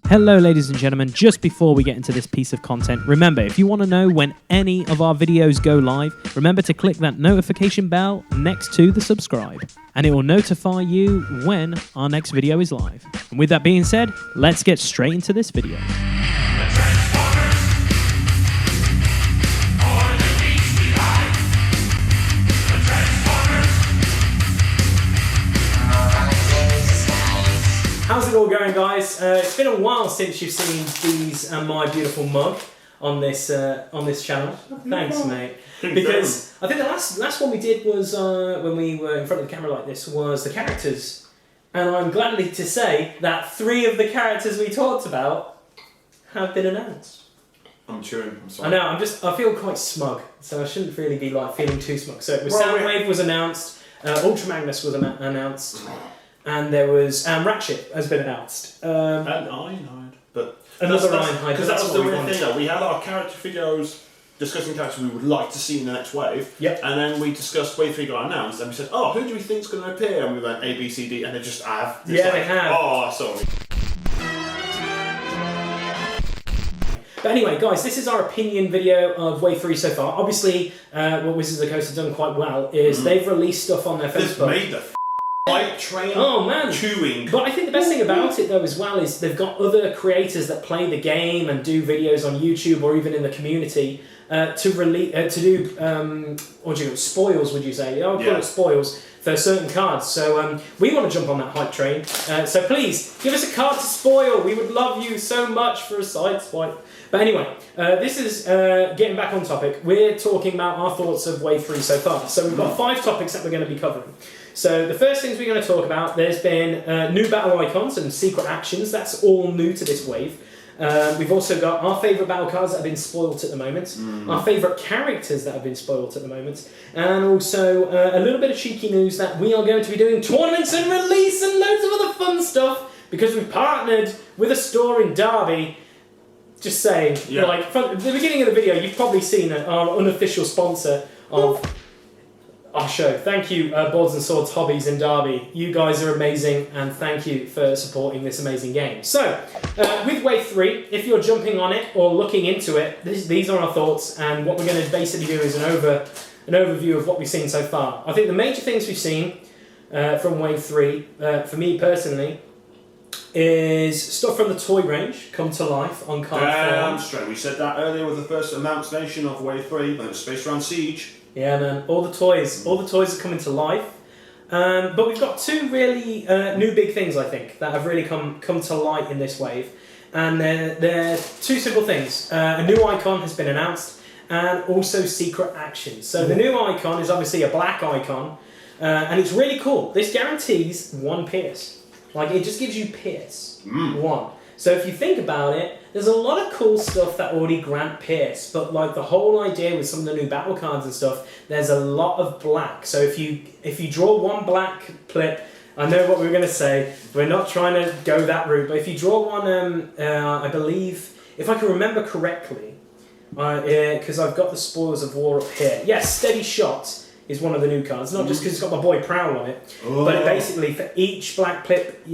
Hello ladies and gentlemen, just before we get into this piece of content, remember if you want to know when any of our videos go live, remember to click that notification bell next to the subscribe and it will notify you when our next video is live. And with that being said, let's get straight into this video. How's it all going, guys? It's been a while since you've seen these and my beautiful mug on this channel. Thanks, mate. Because I think the last one we did was when we were in front of the camera like this was the characters, and I'm glad to say that 3 of the characters we talked about have been announced. I'm chewing. I'm sorry. I know. I feel quite smug, so I shouldn't really be like feeling too smug. So Soundwave was announced. Ultra Magnus was announced. And there was Ratchet has been announced. And Ironhide. But another Ironhide. Because that was the weird thing though. We had our character videos discussing characters we would like to see in the next wave. Yep. And then we discussed wave 3 got announced and we said, oh, who do we think's going to appear? And we went A, B, C, D, and they just have. Yeah, they have. Oh, sorry. But anyway, guys, this is our opinion video of Wave 3 so far. Obviously, what Wizards of the Coast have done quite well is they've released stuff on their Facebook. They've made the hype train chewing. But I think the best thing about it, though, as well, is they've got other creators that play the game and do videos on YouTube or even in the community to do what do you spoils, would you say? I would call it spoils for certain cards. So we want to jump on that hype train. So please, give us a card to spoil. We would love you so much for a side swipe. But anyway, this is getting back on topic. We're talking about our thoughts of Wave 3 so far. So we've got 5 topics that we're going to be covering. So the first things we're going to talk about, there's been new battle icons and secret actions. That's all new to this wave. We've also got our favourite battle cards that have been spoilt at the moment, our favourite characters that have been spoilt at the moment, and also a little bit of cheeky news that we are going to be doing tournaments and release and loads of other fun stuff because we've partnered with a store in Derby. Just saying, like from the beginning of the video, you've probably seen our unofficial sponsor of our show. Thank you, Boards and Swords Hobbies in Derby. You guys are amazing, and thank you for supporting this amazing game. So, with Wave 3, if you're jumping on it or looking into it, these are our thoughts, and what we're going to basically do is an overview of what we've seen so far. I think the major things we've seen from Wave 3, for me personally, is stuff from the toy range come to life on card form. Straight. We said that earlier with the first announcement of Wave 3, but it was Space Around Siege. Yeah, man. All the toys are coming to life. But we've got 2 really new big things, I think, that have really come to light in this wave. And they're 2 simple things. A new icon has been announced, and also secret actions. So the new icon is obviously a black icon, and it's really cool. This guarantees 1 pierce. Like, it just gives you pierce. 1. So if you think about it, there's a lot of cool stuff that already grant pierce, but like the whole idea with some of the new battle cards and stuff, there's a lot of black. So if you draw 1 black plip, I know what we're going to say, we're not trying to go that route, but if you draw 1, I believe, if I can remember correctly, because I've got the Spoils of War up here. Yes, Steady Shot is one of the new cards, not just because it's got my boy Prowl on it, but it basically, for each black pip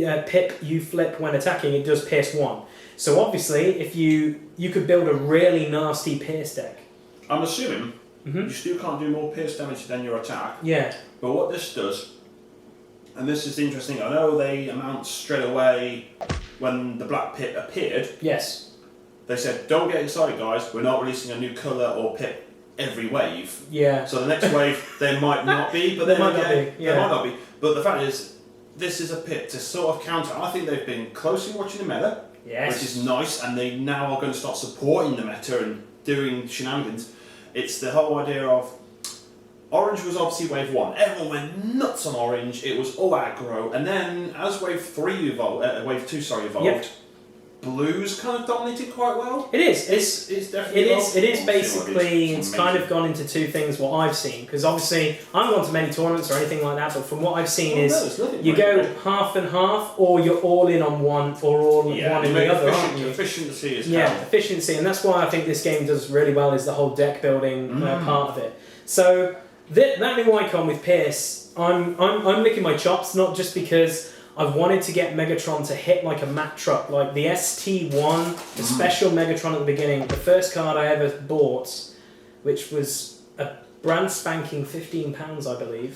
you flip when attacking, it does pierce 1. So obviously, if you could build a really nasty pierce deck. I'm assuming you still can't do more pierce damage than your attack. Yeah. But what this does, and this is interesting, I know they announced straight away when the black pip appeared. Yes. They said, don't get excited guys, we're not releasing a new colour or pip every wave. Yeah. So the next wave, there might not be, but there might not be. Yeah. There might not be. But the fact is, this is a pip to sort of counter. I think they've been closely watching the meta, which is nice, and they now are going to start supporting the meta and doing shenanigans. It's the whole idea of Orange was obviously wave 1. Everyone went nuts on Orange. It was all aggro, and then as wave 2 evolved, blues kind of dominated quite well. It is. It's definitely. It is basically. It's kind of gone into two things. What I've seen, because obviously I haven't gone to many tournaments or anything like that, but from what I've seen you go half and half, or you're all in on one, or all one in the other, aren't you? Efficiency is efficiency, and that's why I think this game does really well. Is the whole deck building part of it. So that new icon with Pierce, I'm licking my chops, not just because I wanted to get Megatron to hit like a Mack truck, like the ST1, the special Megatron at the beginning, the first card I ever bought, which was a brand spanking £15, I believe,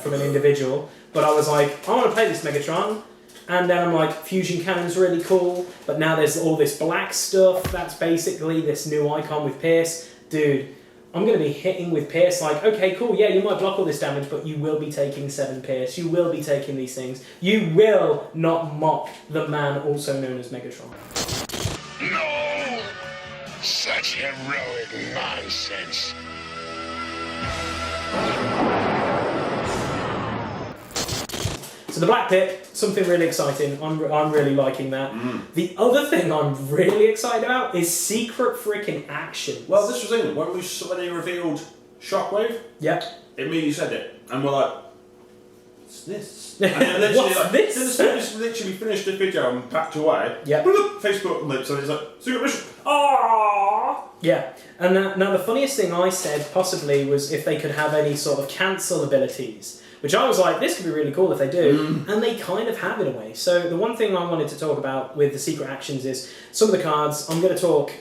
from an individual. But I was like, I want to play this Megatron. And then I'm like, Fusion Cannon's really cool, but now there's all this black stuff, that's basically this new icon with Pierce. Dude, I'm going to be hitting with Pierce like, okay, cool, yeah, you might block all this damage, but you will be taking 7 Pierce, you will be taking these things. You will not mock the man also known as Megatron. No! Such heroic nonsense. So the Black Pit, something really exciting. I'm really liking that. The other thing I'm really excited about is secret freaking actions. Well, this was in when they revealed Shockwave. Yep. It immediately said it, and we're like, "What's this?" And then literally, What's this? Just literally finished the video and backed away. Yep. Facebook lips, and it's like secret mission. Ah. Yeah. And now the funniest thing I said possibly was if they could have any sort of cancel abilities. Which I was like, this could be really cool if they do, and they kind of have in a way. So the one thing I wanted to talk about with the secret actions is some of the cards. I'm going to talk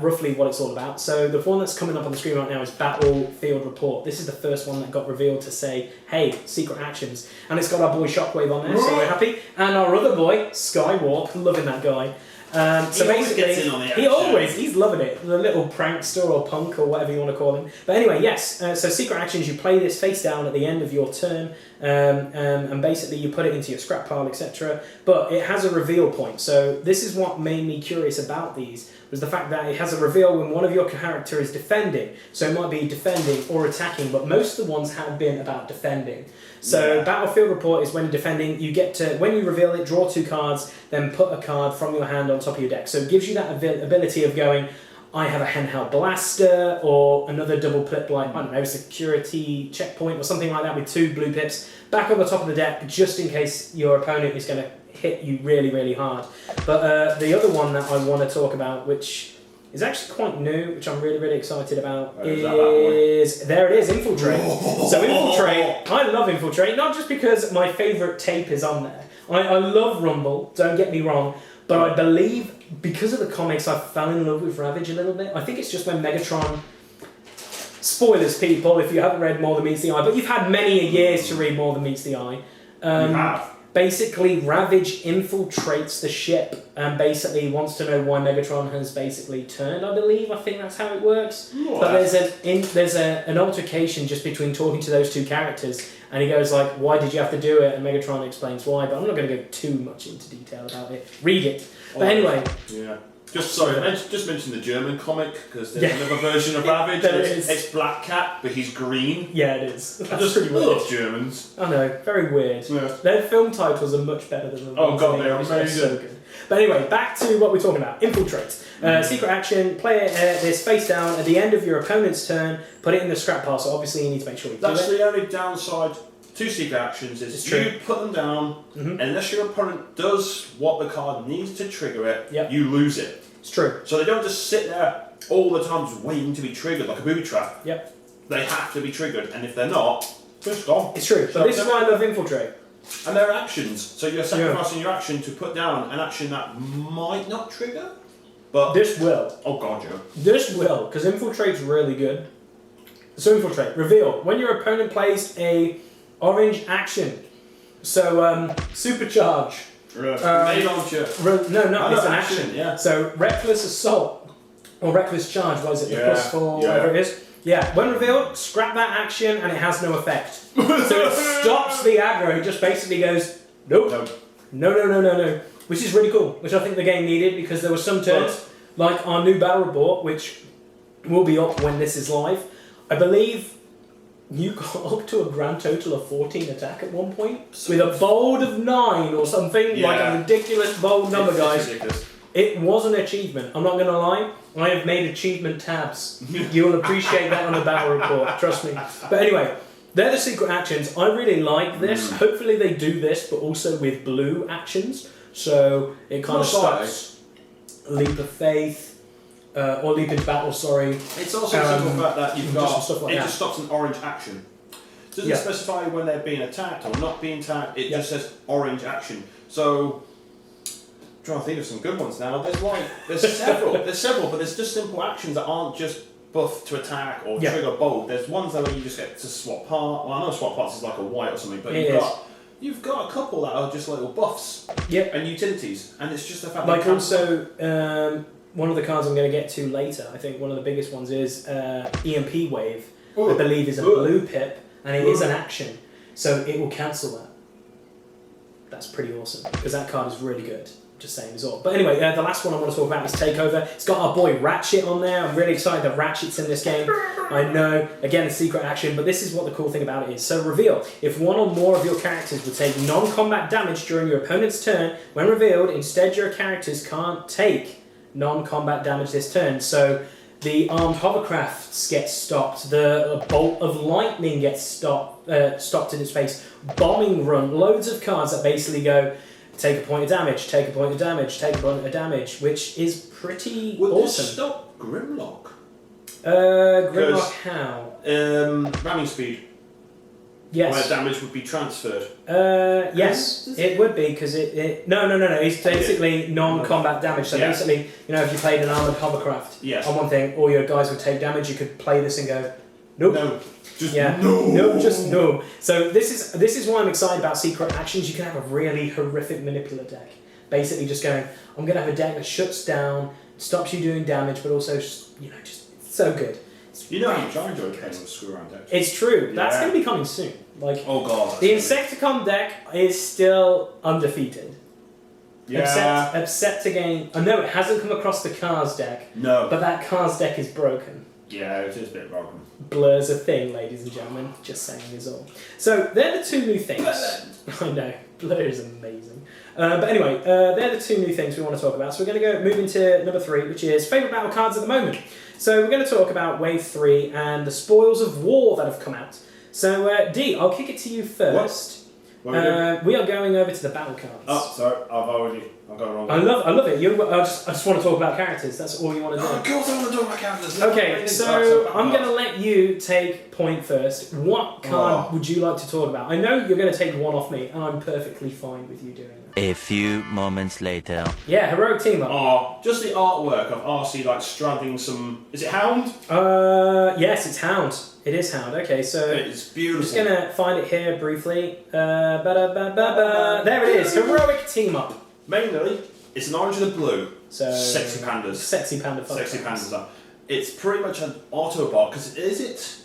roughly what it's all about. So the one that's coming up on the screen right now is Battlefield Report. This is the first one that got revealed to say, hey, secret actions. And it's got our boy Shockwave on there, so we're happy. And our other boy, SKYWARP, loving that guy. So basically, he's loving it. The little prankster or punk or whatever you want to call him. But anyway, yes, so secret actions, you play this face down at the end of your turn, and basically you put it into your scrap pile, etc. But it has a reveal point. So this is what made me curious about these, was the fact that it has a reveal when one of your character is defending. So it might be defending or attacking, but most of the ones have been about defending. So Battlefield Report is when defending, you get to, when you reveal it, draw 2 cards, then put a card from your hand on top of your deck. So it gives you that ability of going, I have a handheld blaster, or another double pip like, I don't know, security checkpoint or something like that with 2 blue pips back on the top of the deck, just in case your opponent is going to hit you really, really hard. But the other one that I want to talk about, which is actually quite new, which I'm really, really excited about, is there it is, Infiltrate. So Infiltrate, I love Infiltrate, not just because my favourite tape is on there. I love Rumble, don't get me wrong, but I believe because of the comics I fell in love with Ravage a little bit. I think it's just when Megatron, spoilers people if you haven't read More Than Meets the Eye, but you've had many years to read More Than Meets the Eye. You have. Basically, Ravage infiltrates the ship and basically wants to know why Megatron has basically turned, I believe. I think that's how it works. But there's an altercation just between talking to those 2 characters, and he goes like, why did you have to do it? And Megatron explains why, but I'm not going to go too much into detail about it. Read it. But anyway. Yeah. Just mention the German comic, because there's another version of Ravage. It's Black Cat, but he's green. Yeah, it is. I just love Germans. I know, very weird. Yeah. Their film titles are much better than the ones. Oh god, they're amazing. So good. But anyway, back to what we're talking about. Infiltrate. Secret action, play this face down at the end of your opponent's turn, put it in the scrap pile, so obviously you need to make sure you do it. That's the only downside to secret actions, is you put them down, unless your opponent does what the card needs to trigger it, you lose it. It's true. So they don't just sit there all the time just waiting to be triggered like a booby trap. Yep. They have to be triggered, and if they're not, they're just gone. It's true. But this is why I love Infiltrate. And they're actions. So you're sacrificing your action to put down an action that might not trigger, but this will. Oh god, yeah. This will, because Infiltrate's really good. So Infiltrate. Reveal. When your opponent plays a orange action. So Supercharge. Launcher. It's an action. Yeah. So Reckless Assault or Reckless Charge, what is it? The +4, whatever it is. Yeah. When revealed, scrap that action and it has no effect. So it stops the aggro. It just basically goes, nope. No. Which is really cool. Which I think the game needed, because there were some turns, like our new battle report, which will be up when this is live. I believe you got up to a grand total of 14 attack at one point with a bold of 9 or something, like a ridiculous bold number, guys. Ridiculous. It was an achievement. I'm not going to lie. I have made achievement tabs. You'll appreciate that on the battle report. Trust me. But anyway, they're the secret actions. I really like this. Hopefully they do this, but also with blue actions. So it kind of stops Leap of Faith, or Leap into Battle, sorry. It's also the simple fact that you've got, stuff like it that. just stops an orange action. It doesn't specify when they're being attacked or not being attacked, it just says orange action. So, I'm trying to think of some good ones now. There's several, but there's just simple actions that aren't just buff to attack or trigger bolt. There's ones that where you just get to swap part. Well, I know swap parts is like a white or something, but you've got a couple that are just little buffs and utilities, and it's just the fact like also one of the cards I'm going to get to later. I think one of the biggest ones is EMP Wave. I believe is a blue pip, and it is an action, so it will cancel that. That's pretty awesome because that card is really good. Just saying as well. But anyway, the last one I want to talk about is Takeover. It's got our boy Ratchet on there. I'm really excited that Ratchet's in this game. I know, again, a secret action, but this is what the cool thing about it is. So reveal, if one or more of your characters would take non-combat damage during your opponent's turn, when revealed, instead your characters can't take non-combat damage this turn. So the armed hovercrafts get stopped, the bolt of lightning gets stopped in its face, bombing run, loads of cards that basically go, take a point of damage, take a point of damage, take a point of damage, which is pretty awesome. Would this stop Grimlock? Grimlock how? Ramming speed. Yes. Where damage would be transferred. Yes, it would be, because No. It's basically non-combat damage. So basically, you know, if you played an armoured hovercraft on one thing, all your guys would take damage, you could play this and go, nope. No. Just no. So this is why I'm excited about secret actions. You can have a really horrific manipulator deck. Basically just going, I'm going to have a deck that shuts down, stops you doing damage, but also, just so good. You know how much I enjoy playing with screw around decks. It's true. That's going to be coming soon. Like, oh god. The Insecticon deck is still undefeated. Yeah. Upset to gain. I know it hasn't come across the Cars deck. No. But that Cars deck is broken. Yeah, it is a bit broken. Blur's a thing, ladies and gentlemen. Just saying is all. So they're the two new things. I know. Blur is amazing. But anyway, they're the two new things we want to talk about. So we're going to move into number 3, which is favourite battle cards at the moment. So we're going to talk about Wave 3 and the Spoils of War that have come out. So D, I'll kick it to you first. What are we we are going over to the battle cards. Oh, sorry, I've got it wrong. I love it. I just want to talk about characters. That's all you want to do. Oh, of course I want to talk about characters. Okay, so I'm going to let you take point first. What card would you like to talk about? I know you're going to take one off me, and I'm perfectly fine with you doing that. A few moments later. Yeah, heroic team up. Oh, just the artwork of RC like straddling some. Is it Hound? Yes, it's Hound. It is Hound. Okay, so it's beautiful. I'm just gonna find it here briefly. There it is. Heroic team up. Mainly, it's an orange and a blue. So sexy pandas. Sexy panda. Sexy pandas. It's pretty much an Autobot because is it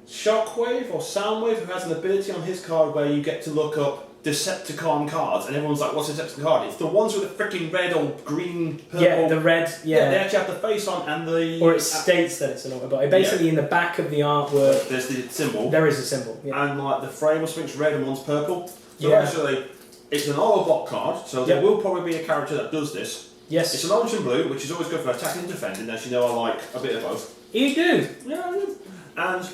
Shockwave or Soundwave who has an ability on his card where you get to look up Decepticon cards, and everyone's like, what's a Decepticon card? It's the ones with the freaking red or green, purple. Yeah, the red, yeah. They actually have the face on and the... Or it states that it's an Autobot. Basically, in the back of the artwork... There's the symbol. There is a symbol, yeah. And like the frame or something's red and one's purple. So actually, it's an Autobot card, so there will probably be a character that does this. Yes. It's an orange and blue, which is always good for attacking and defending, as you know I like a bit of both. You do? Yeah, I do. And...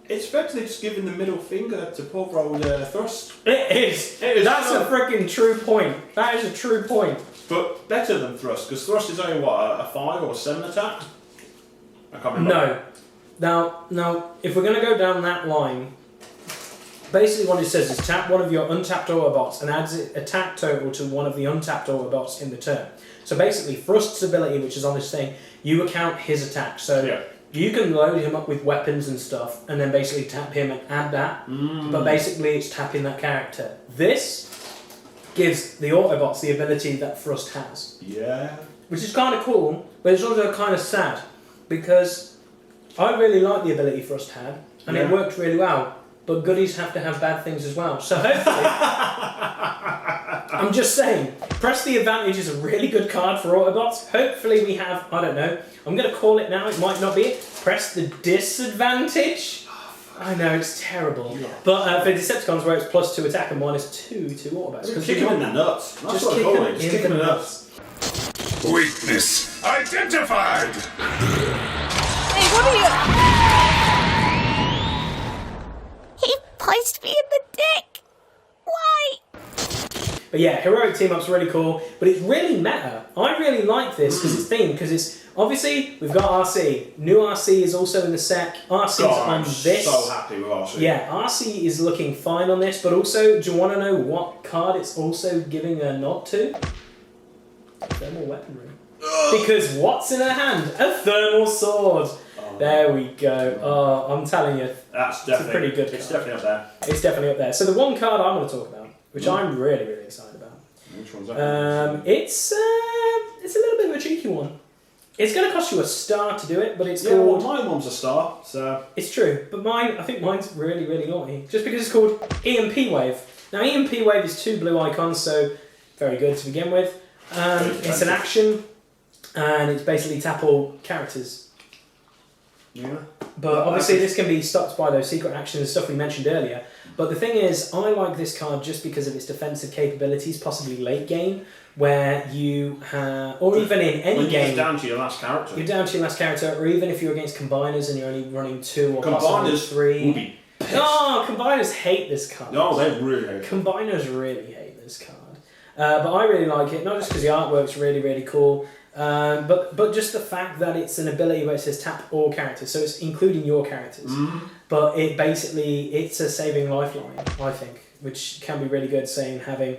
it's effectively just giving the middle finger to poor old Thrust. It is. That's a freaking true point. That is a true point. But better than Thrust, because Thrust is only, what, a 5 or 7 attack? I can't remember. No. Now, if we're going to go down that line, basically what it says is tap one of your untapped Autobots and adds attack total to one of the untapped Autobots in the turn. So basically, Thrust's ability, which is on this thing, you account his attack. So you can load him up with weapons and stuff, and then basically tap him and add that. But basically, it's tapping that character. This gives the Autobots the ability that Thrust has. Yeah. Which is kind of cool, but it's also kind of sad, because I really like the ability Thrust had, and it worked really well. But goodies have to have bad things as well. So hopefully, I'm just saying, Press the Advantage is a really good card for Autobots. Hopefully we have, I don't know, I'm going to call it now, it might not be it. Press the Disadvantage. I know, it's terrible. Yeah. But for Decepticons where it's +2 attack and -2 to Autobots. Kick him in the nuts. Just kick him in the nuts. Weakness identified! Hey, what are you? He punched me in the dick! Why? But yeah, heroic team-up's really cool, but it's really meta. I really like this because it's themed, because it's... Obviously, we've got RC. New RC is also in the set. RC's on this. I'm so happy with RC. Yeah, RC is looking fine on this, but also, do you want to know what card it's also giving a nod to? Thermal weaponry. Because what's in her hand? A thermal sword. There we go. Oh, I'm telling you. That's definitely, it's a pretty good card. It's definitely up there. It's definitely up there. So the one card I'm going to talk about, which I'm really, really excited about. Which one's that? It's a little bit of a cheeky one. It's going to cost you a star to do it, but it's called... called... Well, my one's a star, so... It's true, but I think mine's really, really naughty. Just because it's called EMP Wave. Now, EMP Wave is 2 blue icons, so very good to begin with. It's an action, and it's basically tap all characters. Yeah. But obviously this can be stopped by those secret actions and stuff we mentioned earlier. But the thing is, I like this card just because of its defensive capabilities, possibly late game, where you have, or even in any game, you're down to your last character. You're down to your last character, or even if you're against combiners and you're only running 2 or combiners 3. Will be pissed. No, combiners hate this card. No, they really hate it. Combiners really hate this card. But I really like it, not just because the artwork's really, really cool, but just the fact that it's an ability where it says tap all characters, so it's including your characters. But it basically, it's a saving lifeline, I think, which can be really good, saying having,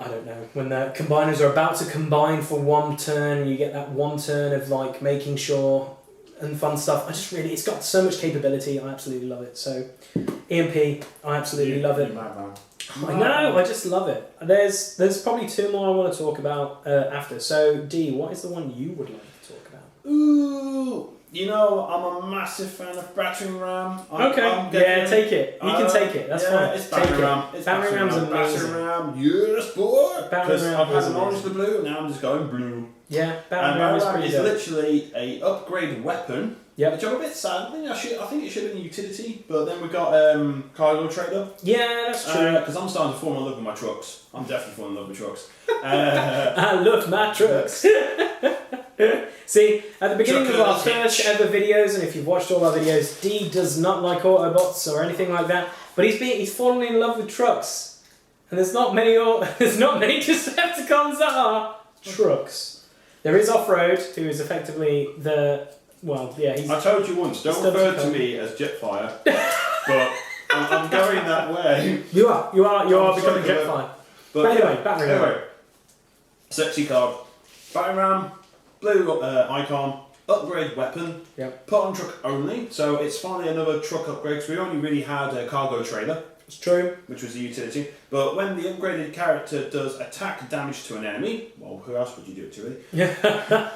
I don't know, when the combiners are about to combine for one turn, and you get that one turn of like making sure and fun stuff. I just really, it's got so much capability, I absolutely love it. So, EMP, I absolutely love it. I know, I just love it. There's probably 2 more I want to talk about after. So, D, what is the one you would like to talk about? Ooh, you know, I'm a massive fan of battering ram. Yeah, take it. You can take it. That's fine. It's battering ram. It's battering ram's amazing. Battering ram, yes, boy. Battering ram I've had is an orange amazing. to blue, now I'm just going blue. Yeah, battering ram is pretty good. Literally a upgraded weapon. Yep. Which I'm a bit sad. I think it should have been utility, but then we got cargo trader. Yeah, that's true. Because I'm starting to fall in love with my trucks. I'm definitely falling in love with trucks. I love my trucks. See, at the beginning of our first ever videos, and if you've watched all our videos, D does not like Autobots or anything like that, but he's fallen in love with trucks, and there's not many Decepticons that are trucks. There is Off-Road, who is effectively the he's. I told you once, don't refer to me as Jetfire, but I'm going that way. You are becoming Jetfire. But anyway, battering ram. Sexy card, battering ram. Blue icon, upgrade weapon, put on truck only, so it's finally another truck upgrade, because we only really had a cargo trailer. It's true. Which was the utility, but when the upgraded character does attack damage to an enemy, well, who else would you do it to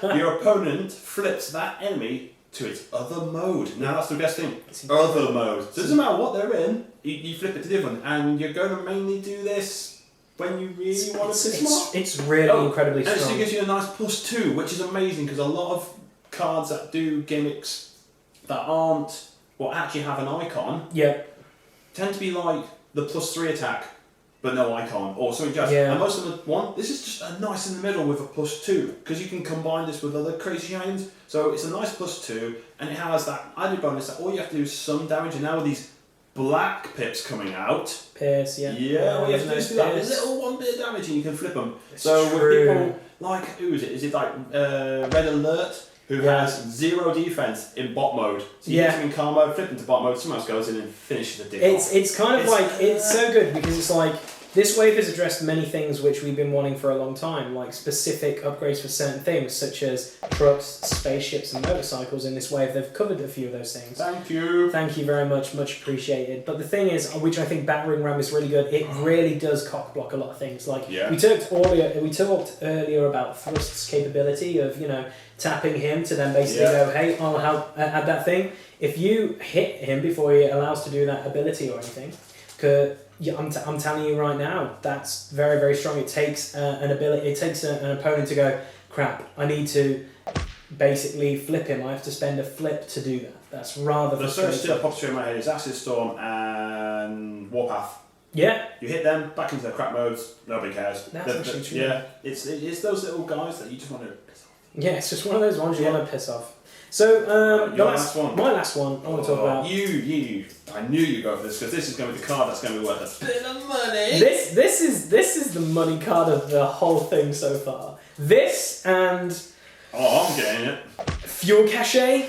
really? Your opponent flips that enemy to its other mode. Now that's the best thing, other mode. So it doesn't matter what they're in, you flip it to different, and you're going to mainly do this when you really want to piss them off. It's really incredibly strong. And it gives you a nice +2, which is amazing, because a lot of cards that do gimmicks that aren't, actually have an icon, tend to be like the +3 attack, but no icon, or something just. And most of them this is just a nice in the middle with a +2, because you can combine this with other crazy shenanigans. So it's a nice +2, and it has that added bonus that all you have to do is some damage, and now with these black pips coming out. Pierce, all you have to do is do that little 1 bit of damage and you can flip them. With people like, who is it? Is it like Red Alert, who has 0 defense in bot mode? So you put them in car mode, flip them to bot mode, someone else goes in and finishes the dick off. It's kind of it's so good, because it's like, this wave has addressed many things which we've been wanting for a long time, like specific upgrades for certain things, such as trucks, spaceships, and motorcycles. In this wave, they've covered a few of those things. Thank you. Thank you very much, much appreciated. But the thing is, which I think battering ram is really good, it really does cock block a lot of things. Like we talked earlier about Thrust's capability of tapping him to then basically go, hey, I'll help add that thing. If you hit him before he allows to do that ability or anything, I'm telling you right now, that's very, very strong. It takes an ability. It takes an opponent to go, crap, I need to basically flip him. I have to spend a flip to do that. That's rather frustrating. The search still pops through my head is Acid Storm and Warpath. Yeah. You hit them, back into their crap modes, nobody cares. That's actually true. Yeah, it's those little guys that you just want to piss off. Yeah, it's just one of those ones you want to piss off. So, your last one. My last one I want to talk about. I knew you'd go for this because this is going to be the card that's going to be worth a bit of money. This is the money card of the whole thing so far. This and... Oh, I'm getting it. Fuel Cache.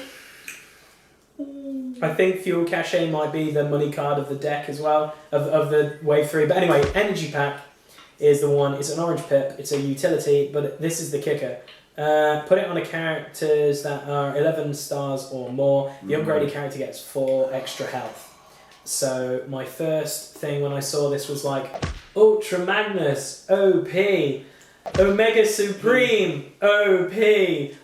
I think Fuel Cache might be the money card of the deck as well, of the Wave 3. But anyway, Energy Pack is the one. It's an orange pip. It's a utility, but this is the kicker. Put it on a characters that are 11 stars or more. The upgraded character gets 4 extra health. So my first thing when I saw this was like, Ultra Magnus, OP. Omega Supreme, OP,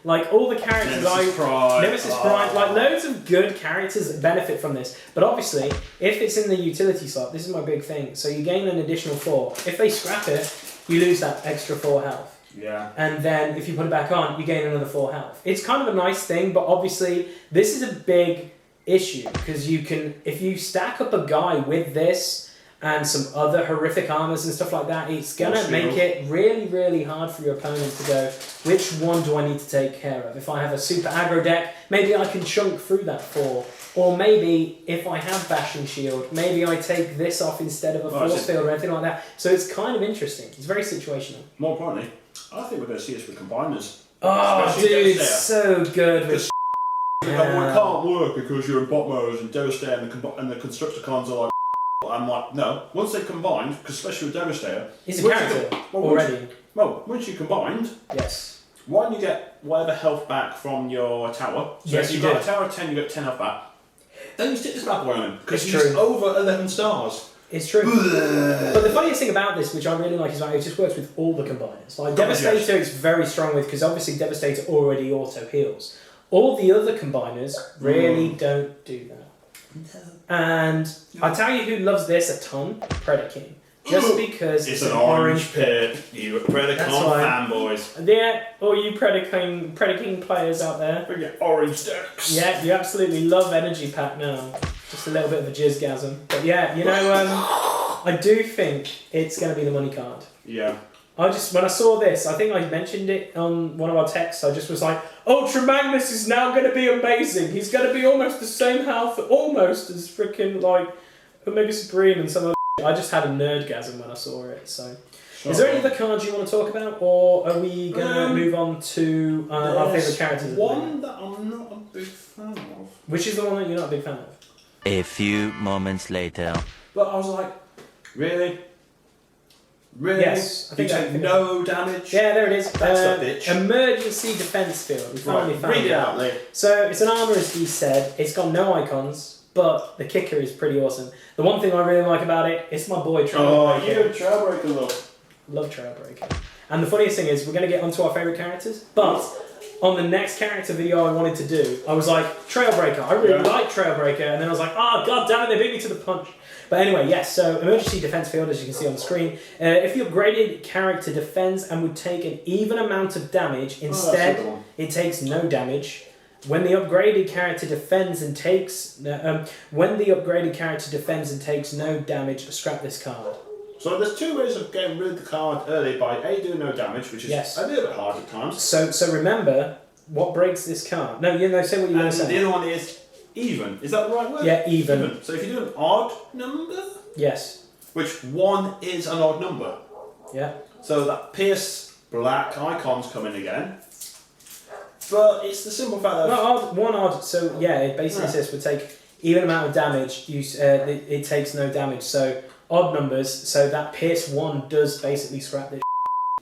like all the characters Nemesis Prime, like loads of good characters that benefit from this. But obviously, if it's in the utility slot, this is my big thing. So you gain an additional 4. If they scrap it, you lose that extra 4 health. Yeah. And then if you put it back on, you gain another 4 health. It's kind of a nice thing, but obviously this is a big issue because you can, if you stack up a guy with this and some other horrific armors and stuff like that, it's going to make it really, really hard for your opponent to go, which one do I need to take care of? If I have a super aggro deck, maybe I can chunk through that 4. Or maybe if I have Bashing Shield, maybe I take this off instead of a Force Field or anything like that. So it's kind of interesting. It's very situational. More importantly, I think we're going to see this with combiners. Oh, dude, it's so good with it can't work because you're in bot mode and Devastator and the Constructicons are like. I'm like, no. Once they're combined, because especially with Devastator, he's a character already. Once you combined, yes. One, you get whatever health back from your tower. So yes, if you've got a tower of 10, you get 10 health back. Then you stick this bad boy on him because he's over 11 stars. It's true. But the funniest thing about this, which I really like, is that it just works with all the combiners. Like Devastator, it's very strong with because obviously Devastator already auto heals. All the other combiners really don't do that. No. And I tell you who loves this a ton, Predaking. Just because it's an orange pit. You Predacon fanboys. Yeah, all you Predaking players out there. Bring your orange decks. Yeah, you absolutely love Energy Pack now. Just a little bit of a jizzgasm. But yeah, you know, I do think it's going to be the money card. Yeah. When I saw this, I think I mentioned it on one of our texts, I just was like, Ultra Magnus is now going to be amazing. He's going to be almost the same health, almost as freaking like Omega Supreme and some other I just had a nerdgasm when I saw it, so. Is there any other cards you want to talk about, or are we going to move on to our favourite characters? One that I'm not a big fan of. Which is the one that you're not a big fan of? A few moments later. But I was like, really? Really? Yes. I think you take no damage? Yeah, there it is. That's the bitch. Emergency Defense Field. We finally found read it out, Lee. So, it's an armor, as Dee said. It's got no icons, but the kicker is pretty awesome. The one thing I really like about it, it's my boy TRAILBREAKER. Oh, you TRAILBREAKER, love TRAILBREAKER. And the funniest thing is, we're going to get onto our favourite characters, but on the next character video I wanted to do, I was like, TRAILBREAKER. I really like TRAILBREAKER. And then I was like, oh, god damn it, they beat me to the punch. But anyway, yes, so Emergency Defense Field, as you can see on the screen. If the upgraded character defends and would take an even amount of damage, instead it takes no damage. When the upgraded character defends and takes no damage, scrap this card. So there's two ways of getting rid of the card early by A, doing no damage, which is a little bit hard at times. So remember, what breaks this card? No, say what you want to say. The other one is even. Is that the right word? Yeah, even. So if you do an odd number? Yes. Which 1 is an odd number. Yeah. So that Pierce black icon's coming again. But it's the simple fact that... No, one odd. So yeah, it basically says would take even amount of damage, it takes no damage. So odd numbers, so that Pierce 1 does basically scrap this.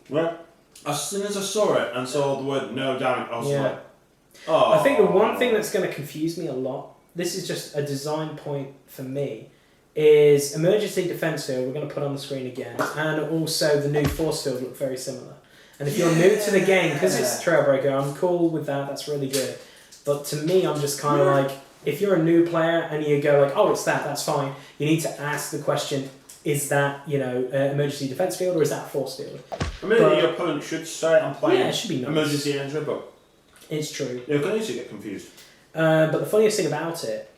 Right. As soon as I saw it and saw the word no damage, I was like, oh. I think the one thing that's going to confuse me a lot, this is just a design point for me, is Emergency Defense Field, we're going to put on the screen again, and also the new Force Field look very similar. And if you're new to the game, because it's TRAILBREAKER, I'm cool with that, that's really good. But to me, I'm just kind of like, if you're a new player and you go like, oh, it's that's fine, you need to ask the question, is that, Emergency Defense Field or is that Force Field? I mean, your opponent should say, I'm playing it should be nice. Emergency Entry, but... It's true. You're going to get confused. But the funniest thing about it,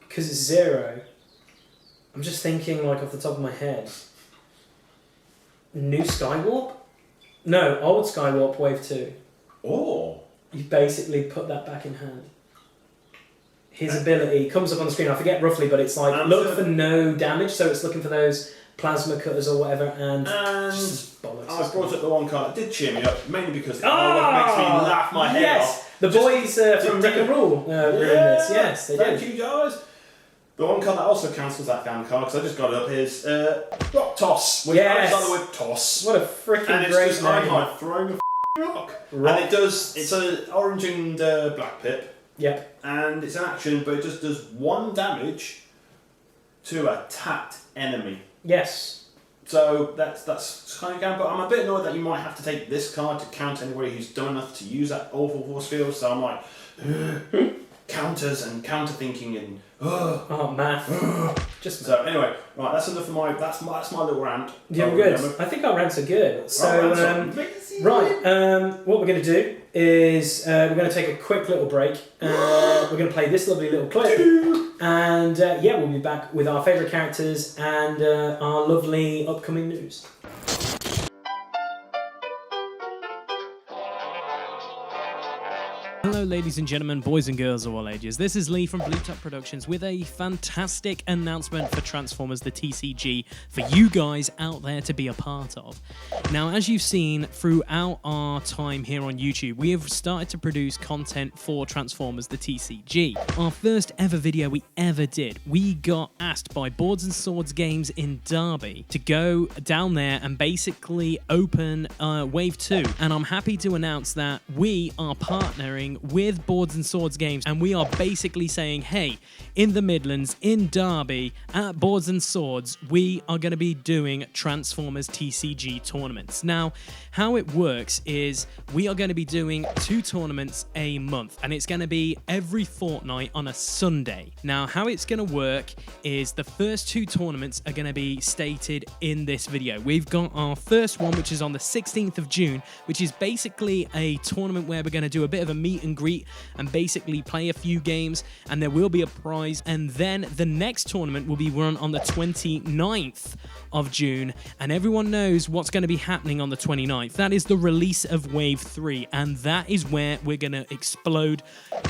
because it's 0, I'm just thinking, like, off the top of my head. New SKYWARP? No, old SKYWARP Wave 2. Oh. You basically put that back in hand. His ability comes up on the screen, I forget roughly, but it's like, look for no damage, so it's looking for those plasma cutters or whatever, and just bollocks. I brought up the one card that did cheer me up, mainly because it makes me laugh my head off. The boys from Rick and Roll were in this, yes, they did. Thank you guys. The one card that also counts as that damn card, because I just got it up, is Rock Toss. With Alexander with Toss. What a freaking great name. Ironhide throwing a rock. And it's an orange and black pip. Yep. And it's an action, but it just does 1 damage to a tapped enemy. Yes. So that's kind of game, but I'm a bit annoyed that you might have to take this card to count anybody who's done enough to use that awful force field. So I'm like, counters and counter thinking and math. So anyway, right, that's enough of my that's my little rant. Yeah, we're good. I think our rants are good. So what we're going to do is we're going to take a quick little break. We're going to play this lovely little clip, and we'll be back with our favourite characters and our lovely upcoming news. Hello ladies and gentlemen, boys and girls of all ages. This is Lee from Bleeped Up Productions with a fantastic announcement for Transformers the TCG for you guys out there to be a part of. Now, as you've seen throughout our time here on YouTube, we have started to produce content for Transformers the TCG. Our first ever video we ever did, we got asked by Boards and Swords Games in Derby to go down there and basically open Wave 2. And I'm happy to announce that we are partnering with Boards and Swords Games, and we are basically saying, hey, in the Midlands, in Derby, at Boards and Swords, we are going to be doing Transformers TCG tournaments. Now, how it works is we are going to be doing 2 tournaments a month, and it's going to be every fortnight on a Sunday. Now, how it's going to work is the first 2 tournaments are going to be stated in this video. We've got our first one, which is on the 16th of June, which is basically a tournament where we're going to do a bit of a meet and greet and basically play a few games, and there will be a prize. And then the next tournament will be run on the 29th of June, and everyone knows what's going to be happening on the 29th. That is the release of Wave 3, and that is where we're going to explode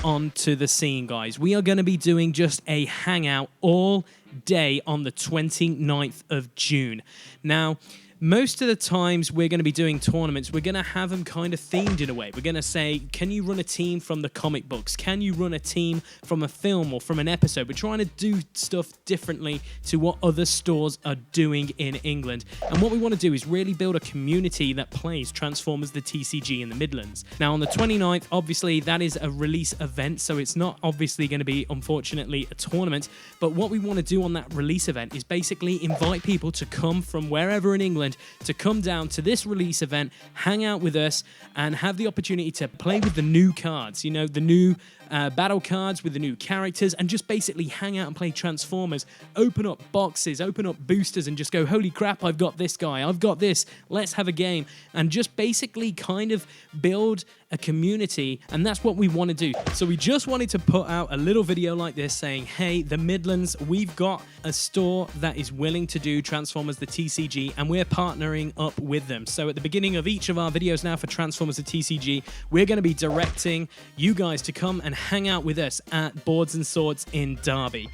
onto the scene, guys. We are going to be doing just a hangout all day on the 29th of June. Now, most of the times we're going to be doing tournaments, we're going to have them kind of themed in a way. We're going to say, can you run a team from the comic books? Can you run a team from a film or from an episode? We're trying to do stuff differently to what other stores are doing in England. And what we want to do is really build a community that plays Transformers the TCG in the Midlands. Now, on the 29th, obviously, that is a release event, so it's not obviously going to be, unfortunately, a tournament. But what we want to do on that release event is basically invite people to come from wherever in England to come down to this release event, hang out with us, and have the opportunity to play with the new cards, you know, the new battle cards with the new characters, and just basically hang out and play Transformers, open up boxes, open up boosters, and just go, holy crap, I've got this guy, I've got this, let's have a game, and just basically kind of build a community, and that's what we want to do. So we just wanted to put out a little video like this saying, hey, the Midlands, we've got a store that is willing to do Transformers the TCG, and we're partnering up with them. So at the beginning of each of our videos now for Transformers the TCG, we're going to be directing you guys to come and hang out with us at Boards and Swords in Derby.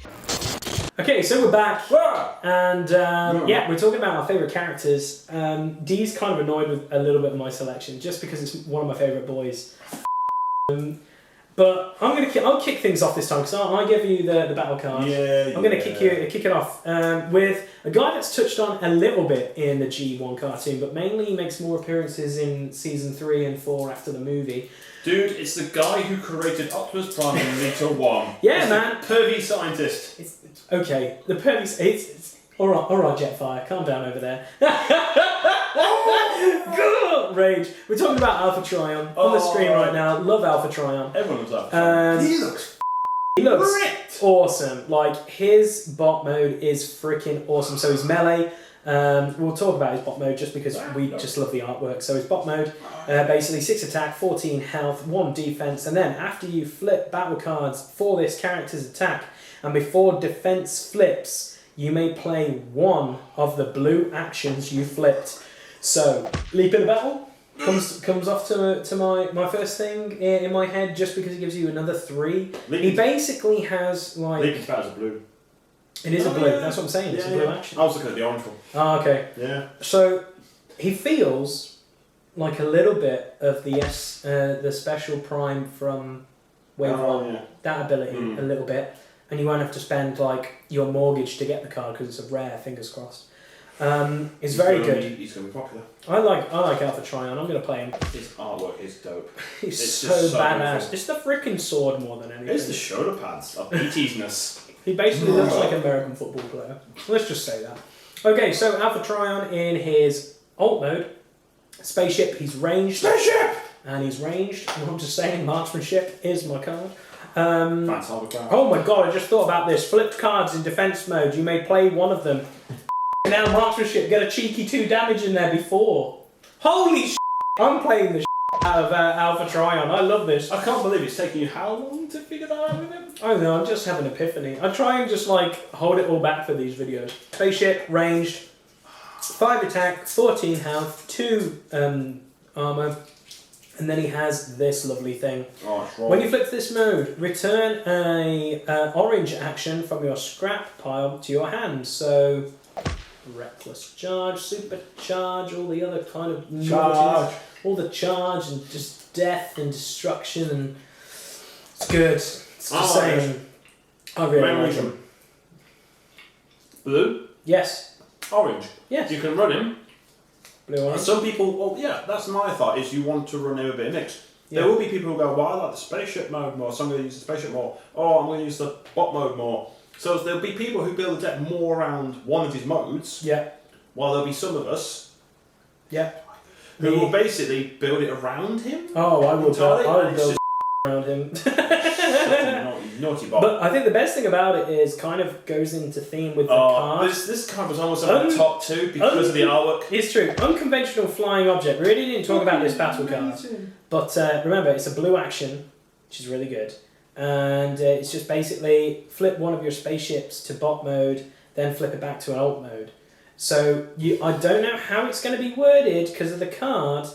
Okay, so we're back, and we're talking about our favourite characters. Dee's kind of annoyed with a little bit of my selection, just because it's one of my favourite boys. But I'll kick things off this time, because I give you the battle card. I'm going to kick it off with a guy that's touched on a little bit in the G1 cartoon, but mainly he makes more appearances in season 3 and 4 after the movie. Dude, it's the guy who created Optimus Prime in Little 1. Yeah, it's man. The pervy scientist. It's okay, the pervy... It's all right, Jetfire, calm down over there. Rage. We're talking about Alpha Trion on the screen right now. Love Alpha Trion. Everyone loves Alpha Trion. He looks awesome. Like, his bot mode is freaking awesome. So his melee... we'll talk about his bot mode just because we just love the artwork. So his bot mode, basically 6 attack, 14 health, 1 defense, and then after you flip battle cards for this character's attack, and before defense flips, you may play one of the blue actions you flipped. So, Leap in the Battle comes off to my first thing in my head just because it gives you another 3. He basically has like... Leap in the Battle is a blue. It is a blue, that's what I'm saying, it's a blue action. I was looking at the orange one. Oh, okay. Yeah. So, he feels like a little bit of the special prime from Wave 1. Yeah. That ability, a little bit. And you won't have to spend like your mortgage to get the card because it's a rare, fingers crossed. It's very good. He's going to be popular. I like Alpha Trion. I'm going to play him. His artwork is dope. He's so badass. Beautiful. It's the freaking sword more than anything. It's the shoulder pads of BT'sness. He basically looks like an American football player. Let's just say that. Okay, so Alpha Trion in his alt mode. Spaceship, he's ranged. Spaceship! And he's ranged. And I'm just saying, marksmanship is my card. Oh my god, I just thought about this. Flipped cards in defense mode. You may play one of them. Now marksmanship, get a cheeky 2 damage in there before. Holy shit! I'm playing the shit out of Alpha Trion. I love this. I can't believe it's taking you how long to figure that out with him? I don't know, I'm just having an epiphany. I try and just like hold it all back for these videos. Spaceship, ranged, 5 attack, 14 health, 2 armor. And then he has this lovely thing. Oh, it's wrong. When you flip this mode, return a orange action from your scrap pile to your hand. So, reckless charge, super charge, all the other kind of charge, all the charge and just death and destruction, and it's good. It's the same. I really like him. Blue? Yes. Orange? Yes. You can run him. Blue orange. Some people, well, yeah, that's my thought, is you want to run him a bit of mix. There will be people who go, well, I like the spaceship mode more, so I'm going to use the spaceship more. Oh, I'm going to use the bot mode more. So there'll be people who build a deck more around one of his modes. Yeah. While there'll be some of us. Yeah. Who will basically build it around him. Oh, I will build around him. Naughty bot. But I think the best thing about it is kind of goes into theme with the cards. This card was almost on the top 2 because of the artwork. It's true. Unconventional flying object. We really didn't talk about this battle card. But remember, it's a blue action, which is really good. And it's just basically flip one of your spaceships to bot mode, then flip it back to an alt mode. So I don't know how it's going to be worded because of the card,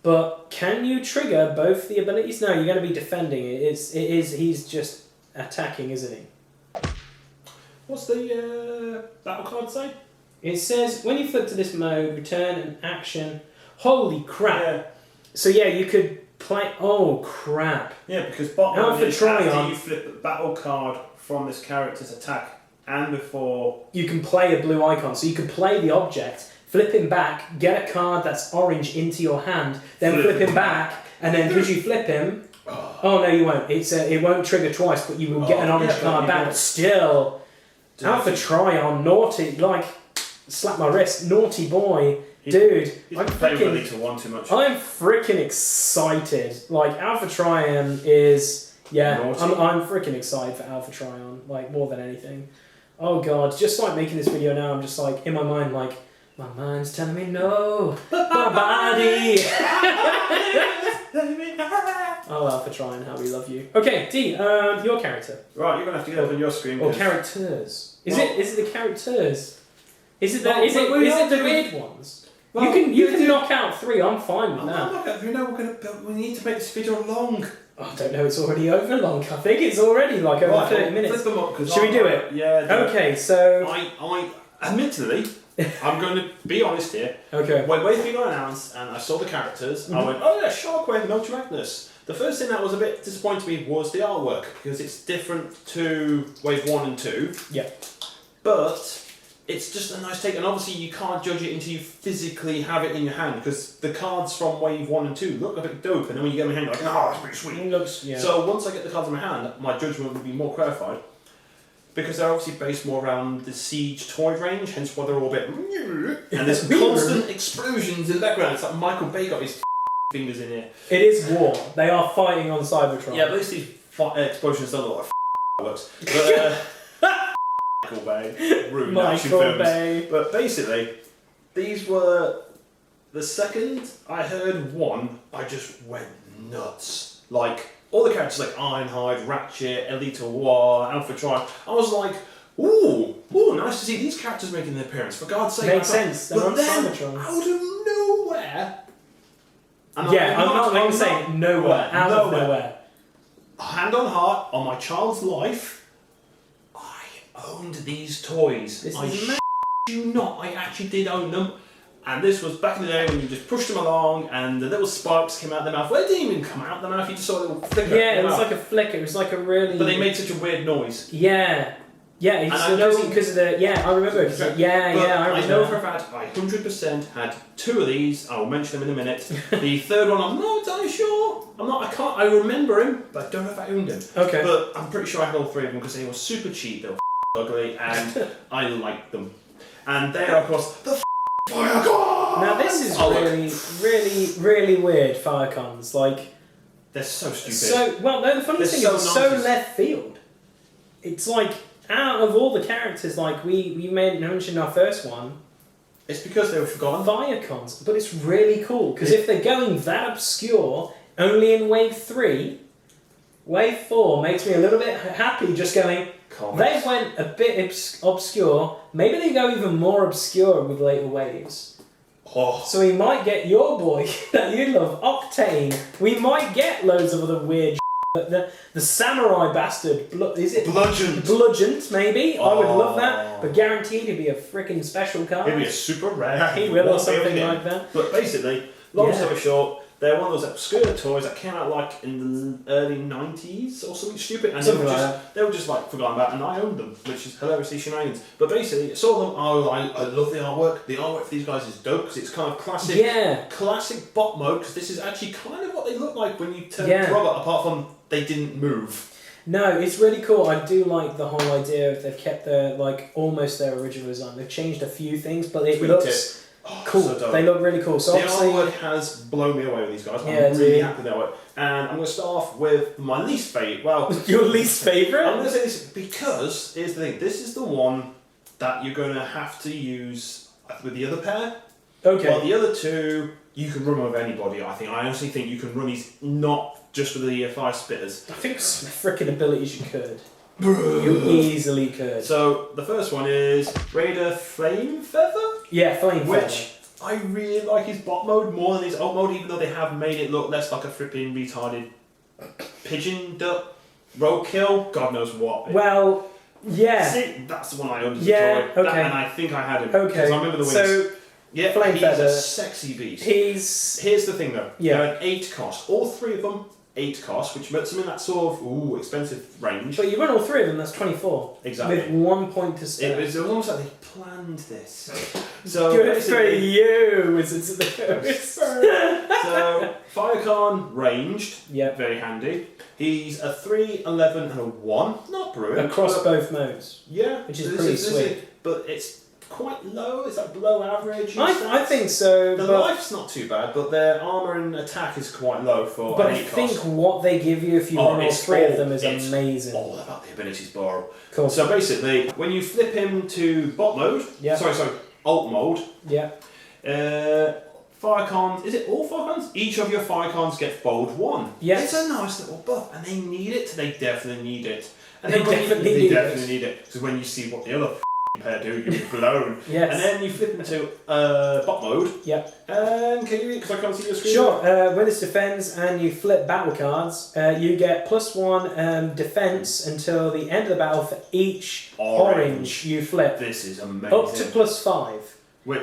but can you trigger both the abilities? No, you're going to be defending. He's just attacking, isn't he? What's the battle card say? It says, when you flip to this mode, return an action. Holy crap. Yeah. So yeah, you could play... Oh, crap. Yeah, because bot mode is Trion, after you flip the battle card from this character's attack and before... You can play a blue icon, so you can play the object, flip him back, get a card that's orange into your hand, then flip him back, and then because you flip him... Oh, no, you won't. It won't trigger twice, but you will get an orange card back. But still, Alpha Trion, naughty, like, slap my wrist, naughty boy. Dude, I'm freaking excited. Like, Alpha Trion is... Yeah, I'm freaking excited for Alpha Trion, like, more than anything. Oh god, just like making this video now, I'm just like, in my mind, like, my mind's telling me no, but my body... Oh, Alpha Trion, how we love you. Okay, D, your character. Right, you're going to have to get up on your screen. Or characters. Is it the characters? Is it the weird ones? Well, you can knock out 3, I'm fine with that. We need to make this video long. Oh, I don't know, it's already over long. I think it's already like over 30 minutes. Flip them up, should we do it? Yeah. Okay, so... I admittedly, I'm going to be honest here. Okay. When Wave got announced and I saw the characters, I went, oh yeah, Sharkwave, no Magnus. The first thing that was a bit disappointing to me was the artwork, because it's different to Wave 1 and 2. Yeah. But... it's just a nice take, and obviously you can't judge it until you physically have it in your hand, because the cards from Wave 1 and 2 look a bit dope, and then when you get them in your hand, you're like, oh, it's pretty sweet. It looks, yeah. So once I get the cards in my hand, my judgment will be more clarified, because they're obviously based more around the Siege toy range, hence why they're all a bit... and there's constant explosions in the background. It's like Michael Bay got his fingers in here. It is war. They are fighting on Cybertron. Yeah, but at least these explosions don't look like works. But, Michael Bay, ruined action films. Bay. But basically, these were the second I heard one, I just went nuts. Like all the characters like Ironhide, Ratchet, Elite War, Alpha Trion. I was like, ooh, oh, nice to see these characters making their appearance. For God's sake, Makes sense. They're but on then, Cybertron. out of nowhere. I'm not going to say nowhere. Out of nowhere. Hand on heart, on my child's life, I owned these toys. You not, I actually did own them. And this was back in the day when you just pushed them along and the little sparks came out their mouth. Well, it didn't even come out their mouth, you just saw a little flicker. Yeah, it was like a flicker. It was like a really... But they made such a weird noise. Yeah. Yeah, because of the... Yeah, I remember. I know for a fact I 100% had 2 of these. I'll mention them in a minute. The third one, I'm not entirely sure. I remember him, but I don't know if I owned him. Okay. But I'm pretty sure I had all 3 of them because they were super cheap. They were ugly and I liked them. And they are, of course, the Firecon! Now this is really weird, Firecons. Like, they're so stupid. So, well, no, the funny thing is it's so left field. It's like, out of all the characters, like, we mentioned our first one. It's because they were forgotten. Firecons. But it's really cool, because if they're going that obscure, only in Wave 3, Wave 4 makes me a little bit happy just going... They went a bit obscure. Maybe they go even more obscure with later waves. Oh. So we might get your boy that you love, Octane. We might get loads of other weird but the samurai bastard, is it? Bludgeoned, maybe. I would love that. But guaranteed he'd be a freaking special card. He'd be a super rare. He will or something like that. But basically, long story short, they're one of those obscure toys that came out like in the early 90s or something stupid, and they were just like forgotten about, and I owned them, which is hilariously shenanigans. But basically, I saw them. I love the artwork. The artwork for these guys is dope because it's kind of classic bot mode. Because this is actually kind of what they look like when you turn the robot. Apart from they didn't move. No, it's really cool. I do like the whole idea of they've kept their almost their original design. They've changed a few things, but it looks. Cool. So they look really cool. So the artwork has blown me away with these guys. I'm really happy with their work. And I'm going to start off with my least favourite. Well, your least favourite? I'm going to say this because here's the thing. This is the one that you're going to have to use with the other pair. Okay. Well, the other 2 you can run with anybody. I honestly think you can run these not just with the fire spitters. I think frickin' abilities you could. You easily could. So the first one is Raider FLAMEFEATHER. Yeah, FLAMEFEATHER. Which I really like his bot mode more than his alt mode, even though they have made it look less like a flipping retarded pigeon duck roadkill. God knows what. Well, yeah. See, that's the one I owned as a toy. Okay. And I think I had him. Okay. Because I remember the wings. So, yeah, FLAMEFEATHER. He's a sexy beast. Here's the thing though. Yeah. They're an 8 cost. All 3 of them 8 cost, which puts them in that sort of expensive range. But you run all 3 of them, that's 24. Exactly. With 1 point to spare. It was almost like they planned this. So good for you, Wizards of the Coast. So Firecon ranged, very handy. He's a 3, 11 and a 1, not brilliant. Across both modes. Yeah. Which is pretty sweet. But it's quite low, is that below average? I think so. The life's not too bad, but their armour and attack is quite low for But I think what they give you if you run all 3 of them is amazing. All about the abilities bar. Cool. So basically, when you flip him to bot mode, alt mode, Firecons, is it all Firecons? Each of your Firecons gets bold 1. Yes. It's a nice little buff, and they need it. They definitely need it. And They definitely need it. Because when you see what the other pair do, you'll be blown. Yes. And then you flip into bot mode. Yep. And can you read, because I can't see your screen? Sure. When it's defense and you flip battle cards, you get +1 defense until the end of the battle for each orange you flip. This is amazing. Up to +5.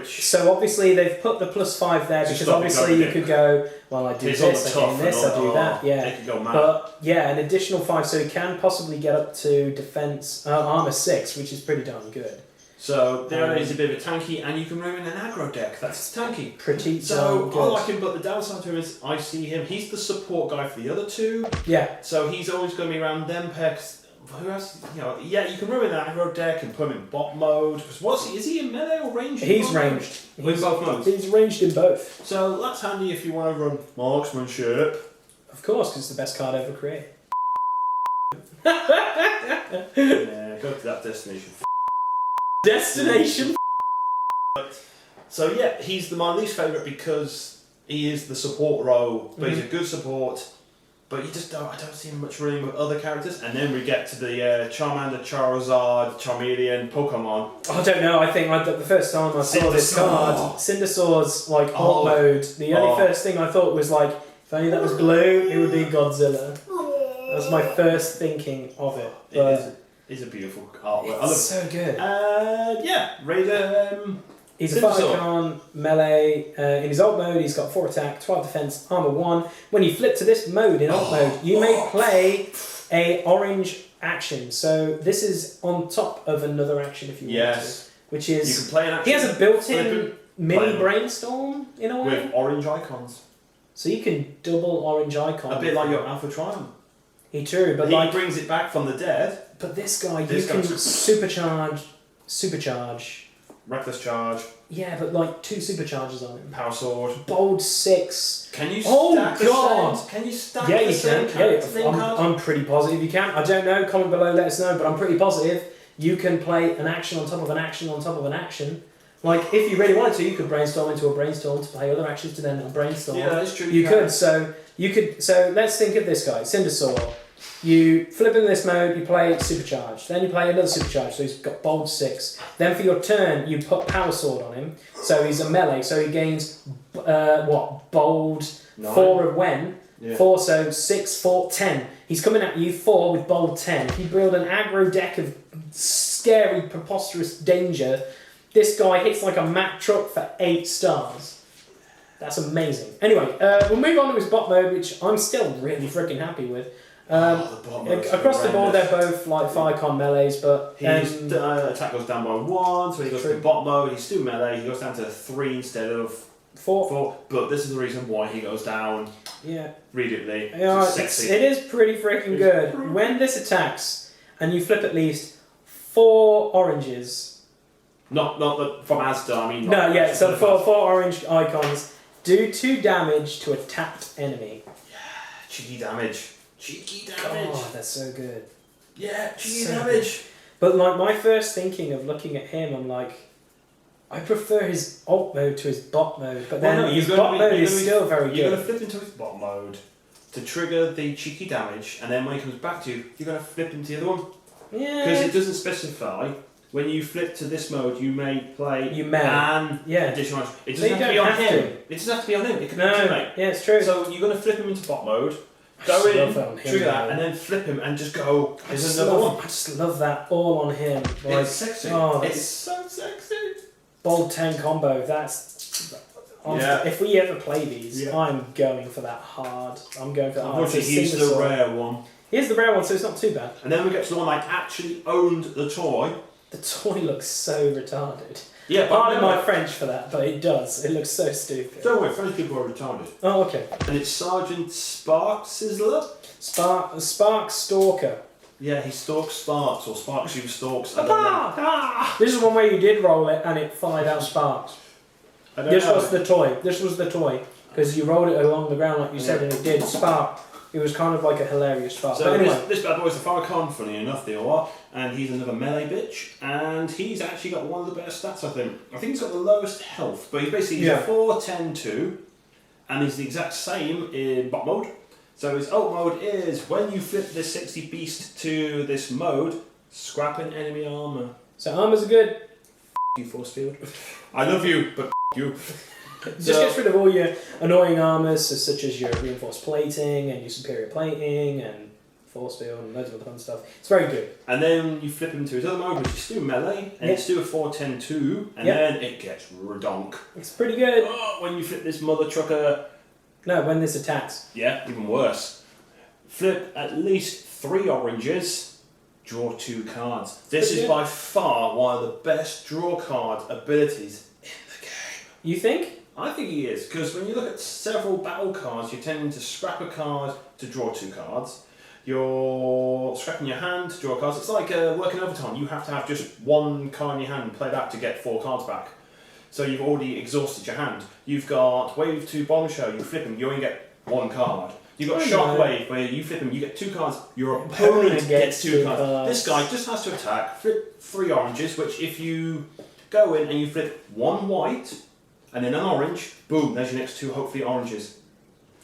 So obviously they've put the +5 there because obviously you could go, well, I do this, I gain this, I do that. Yeah. They could go mad. But yeah, an additional 5, so you can possibly get up to defense armor 6, which is pretty darn good. So there is a bit of a tanky, and you can run in an aggro deck. That's tanky. Pretty so good. I like him, but the downside to him is I see him. He's the support guy for the other 2. Yeah. So he's always going to be around them packs. Who else? You can run in that aggro deck and put him in bot mode. Because is he in melee or ranged? He's ranged. In both modes. He's ranged in both. So that's handy if you want to run marksmanship. Of course, because it's the best card ever created. Yeah, go to that destination. Destination. So yeah, he's my least favourite because he is the support role, but he's a good support. But you just don't. I don't see much room with other characters. And then we get to the Charmander, Charizard, Charmeleon, Pokemon. I don't know. I think the first time I saw this card, Cindersaur's like alt mode. The only first thing I thought was like, if only that was blue, it would be Godzilla. That was my first thinking of it. But It's a beautiful artwork. It's so good. Yeah, Raider. He's a Fire melee. In his alt mode, he's got 4 attack, 12 defense, armor 1. When you flip to this mode in alt mode, you may play a orange action. So this is on top of another action if you want to. Which is you can play an action. He has a built-in mini brainstorm in a way with orange icons. So you can double orange icon. A bit like your Alpha Triumph. True, but he brings it back from the dead. But this guy, you can supercharge. Reckless charge. Yeah, but like 2 supercharges on him. Power sword. Bold 6. Can you stack Can you stack the same card? I'm pretty positive you can. I don't know. Comment below, let us know. But I'm pretty positive you can play an action on top of an action on top of an action. Like, if you really wanted to, you could brainstorm into a brainstorm to play other actions to then brainstorm. Yeah, that's true. You could. So let's think of this guy, Cindersaur. You flip in this mode, you play Supercharge. Then you play another Supercharge, so he's got Bold 6. Then for your turn, you put Power Sword on him. So he's a melee, so he gains, Bold 9. 4 of when? Yeah. 4, so 6, 4, 10. He's coming at you 4 with Bold 10. If you build an aggro deck of scary, preposterous danger, this guy hits like a Mack truck for 8 stars. That's amazing. Anyway, we'll move on to his bot mode, which I'm still really freaking happy with. Across the board, they're both like Firecon melees, but his attack goes down by 1, so he goes to bot mode. He's still melee. He goes down to 3 instead of 4. But this is the reason why he goes down. Yeah. Immediately. Yeah, it is pretty freaking good. When this attacks, and you flip at least 4 oranges. Not from Asda. I mean. No, yeah. So 4 orange icons do 2 damage to a tapped enemy. Yeah, cheeky damage. Cheeky damage. Oh, that's so good. Yeah, cheeky damage. Good. But like my first thinking of looking at him, I'm like, I prefer his alt mode to his bot mode. But then his bot mode is still very good. You're going to flip into his bot mode to trigger the cheeky damage, and then when he comes back to you, you're going to flip into the other one. Yeah. Because it doesn't specify. When you flip to this mode, you may play an additional. It doesn't have to be on him. It doesn't have to be on him. It can be on teammate. Yeah, it's true. So you're going to flip him into bot mode. Go in, trigger that, and then flip him and just go. There's another one. I just love that all on him. Like, it's sexy. Oh, it's so sexy. Bold 10 combo. That's. If we ever play these, I'm going for that hard. I'm going for that hard. Unfortunately, he's the rare one. He's the rare one, so it's not too bad. And then we get to the one that actually owned the toy. The toy looks so retarded. Yeah, pardon my French for that, but it does. It looks so stupid. Don't worry, French people are retarded. Oh, okay. And it's Sergeant Sparkstalker. SPARKSTALKER. Yeah, he stalks Sparks, or Sparks you stalks. This is one where you did roll it and it fired out sparks. This was the toy. Because you rolled it along the ground like you said, and it did spark. It was kind of like a hilarious spark. So but anyway. this bad boy's a Firecon, funny enough they are, and he's another melee bitch, and he's actually got one of the better stats, I think. I think he's got the lowest health, but he's basically a 4-10-2, and he's the exact same in bot mode. So his ult mode is, when you flip this 60 beast to this mode, scrapping enemy armour. So armours are good. You force field. I love you, but you. Just gets rid of all your annoying armours, such as your reinforced plating and your superior plating and force field and loads of other fun stuff. It's very good. And then you flip him to his other mode, which is still melee, and it's still a 4-10-2, and then it gets redonk. It's pretty good. Oh, when you flip this mother trucker. No, when this attacks. Yeah, even worse. Flip at least 3 oranges, draw 2 cards. This is by far one of the best draw card abilities in the game. You think? I think he is, because when you look at several battle cards, you're tending to scrap a card to draw 2 cards. You're scrapping your hand to draw cards. It's like working overtime. You have to have just 1 card in your hand played out to get 4 cards back. So you've already exhausted your hand. You've got Wave 2 Bombshell, you flip him, you only get 1 card. You've got Shockwave, where you flip him, you get 2 cards, your opponent gets 2 cards. This guy just has to attack, flip 3 oranges, which if you go in and you flip 1 white, and then an orange, boom, there's your next 2 hopefully oranges.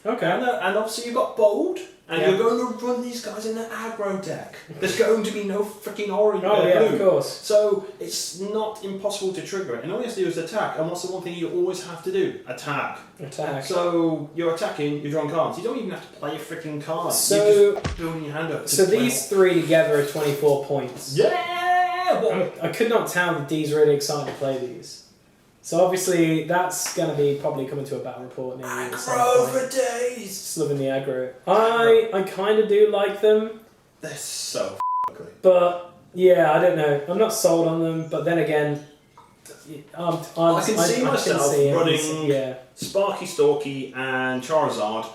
Okay. And obviously you've got Bold, And you're going to run these guys in an aggro deck. There's going to be no freaking orange. Oh yeah, blue. of course. So it's not impossible to trigger it. And all you have to do is attack. And what's the one thing you always have to do? Attack. Attack. So you're attacking, you're drawing cards. You don't even have to play a freaking card. So you're just building your hand up. So these three together are 24 points. Yeah! I could not tell that Dee's really excited to play these. So obviously that's going to be probably coming to a battle report near you. Aggro for days! Just loving the aggro. I kind of do like them. They're so ugly. But yeah, I don't know. I'm not sold on them. But then again, I can see myself running Sparky, Stalky and Charizard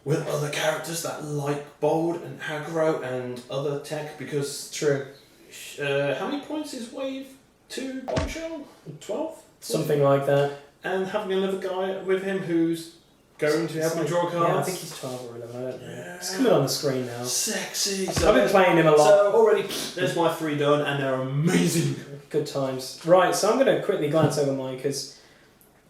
with other characters that like bold and aggro and other tech because... True. How many points is Wave 2 Bombshell? 12? Something like that. And having another guy with him who's going to help him draw cards. Yeah, I think he's 12 or 11, I don't know. Yeah. It's coming on the screen now. Sexy. So I've been playing him a lot. So already, there's my 3 done and they're amazing. Good times. Right, so I'm going to quickly glance over mine because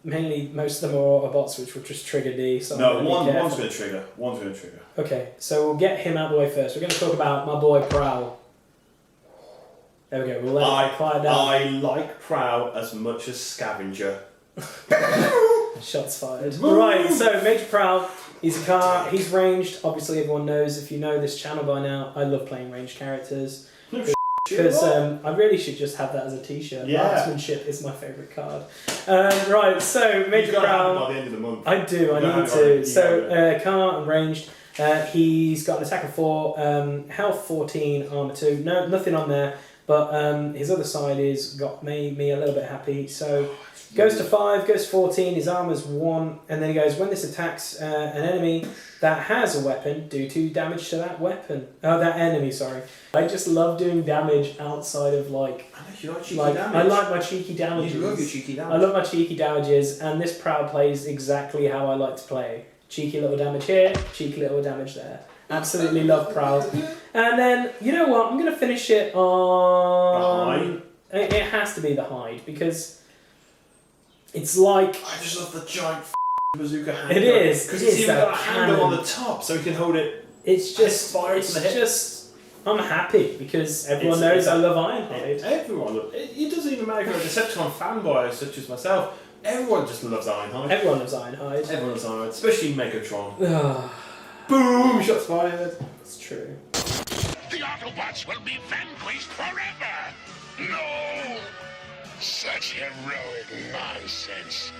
mainly most of them are Autobots which will just trigger D. So no, one's going to trigger. One's going to trigger. Okay, so we'll get him out of the way first. We're going to talk about my boy Prowl. There we go, we'll let it quiet down. I like Prowl as much as Scavenger. Shots fired. Right, so Major Prowl, he's a car, he's ranged. Obviously everyone knows, if you know this channel by now, I love playing ranged characters. Because I really should just have that as a t-shirt. Yeah. Marksmanship is my favourite card. Right, so Major Prowl. By the end of the month. I do, I need to. So, car and ranged. He's got an attack of 4, health 14, armor 2. No, nothing on there. But his other side is made me a little bit happy. So goes to 5, goes to 14, his armor's 1, and then he goes, when this attacks an enemy that has a weapon, do 2 damage to that weapon. Oh, that enemy, sorry. I just love doing damage outside of like... You like cheeky damage. I like my cheeky damages. You love your cheeky damage. I love my cheeky damages, and this Prowl plays exactly how I like to play. Cheeky little damage here, cheeky little damage there. Absolutely love Prowl. And then, you know what, I'm going to finish it on... The hide? It has to be the hide, because it's like... I just love the giant bazooka handle. It is. Because it's even got a handle on the top, so we can hold it... It's just... I'm happy, because everyone knows I love Ironhide. Everyone loves it. It doesn't even matter if you're a Decepticon fanboy such as myself. Everyone just loves Ironhide. Everyone loves Ironhide. Everyone loves Ironhide, especially Megatron. Boom! Shots fired. It's true. The Autobots will be vanquished forever! No! Such heroic nonsense.